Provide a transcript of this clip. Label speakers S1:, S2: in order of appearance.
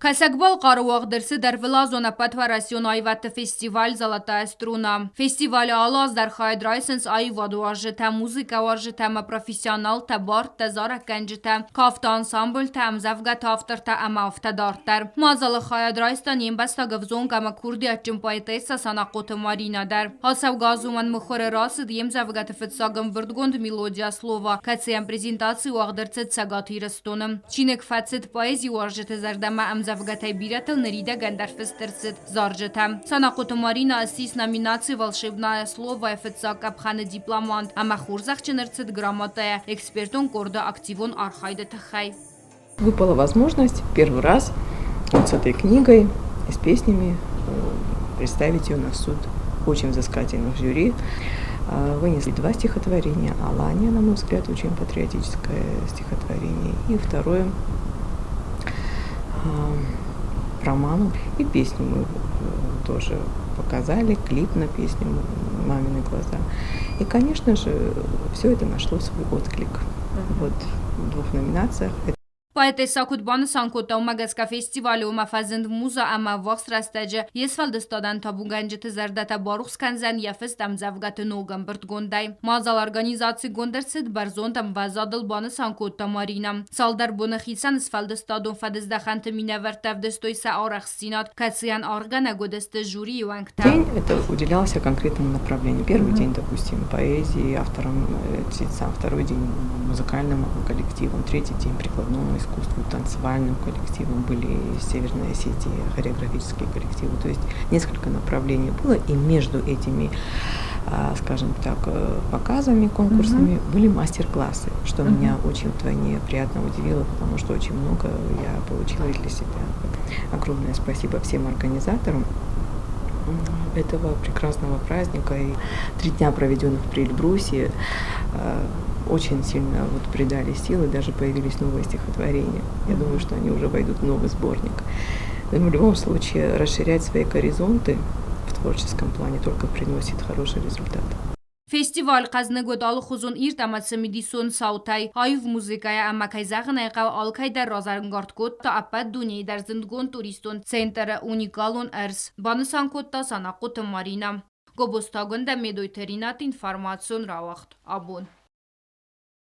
S1: Касакбал Каруах дерсы дар Вилазона Патварасион айватты фестиваль «Золотая струна». Фестиваль алаз дар хайдрайсенс айваду ажита музыка ажита ма профессионал та барт та зара канжита кафта ансамбль та амзавга тафтар та амафта дартар. Мазал хайдрайстан имбаста гавзон гама курди ачим поэтесса санақот Марина дар. Хасав газуман мухоре расид имзавга тафетсагам вырдгонд мелодия слова. Кациям презентацию ахдерцет сагати растонам. Чинек фацет поэзию ажита зардама амзавга Завгатай бирател нарида гандарфестерцет заржетам. Санақот Марина ассис номинации «Волшебное слово» эфетсак абханы дипломант. Ама хурзахченерцет грамотая. Экспертон корда активон архайда тахай.
S2: Выпала возможность первый раз вот с этой книгой и с песнями представить ее на суд очень взыскательных жюри. Вынесли 2 стихотворения. «Алания», на мой взгляд, очень патриотическое стихотворение. И второе про маму. И песню мы тоже показали, клип на песню «Мамины глаза». И, конечно же, все это нашло свой отклик. Вот в 2 номинациях.
S1: Поэтесса Кутбан Санкота Умагаска фестивалю Мафазенд Муза Ама Вахс Растаджа Есфалдестадан Табуганджет Зардата Барухс Канзан Яфес там Завгаты Ногам Бертгондай. Мазал организации Гондерсет Барзон там Вазадл Бана Санкота Марина. Салдар Бонахисан Сфалдестадон Фадездаханта Минавертавдестойса Арахсинат Кациан Аргана Годесте жюри Уангта.
S2: День это уделялся конкретному направлению. Первый день, допустим, поэзии, авторам, второй день музыкальным коллективам, третий день прикладному искусству, танцевальным коллективам, были из Северной Осетии хореографические коллективы. То есть несколько направлений было, и между этими, скажем так, показами, конкурсами были мастер-классы, что меня очень вдвойне приятно удивило, потому что очень много я получила для себя. Огромное спасибо всем организаторам этого прекрасного праздника. И 3 дня, проведенных при Эльбрусе, очень сильно придали силы, даже появились новые стихотворения. Я думаю, что они уже войдут в новый сборник. Но в любом случае расширять свои горизонты в творческом плане только приносит хороший результат.
S1: Фестиваль Казнегод Алхузун Иртаматса Медисон Саутай Айв музыкая Амакай Загнайка Алкай дар Розарнгардкот та Апад Дуней дар Зиндгон Туристон Центра Уникалон Эрс Банысанкотта Санақот Марина Гобостагонда Медойтеринат информацион Равахт Абон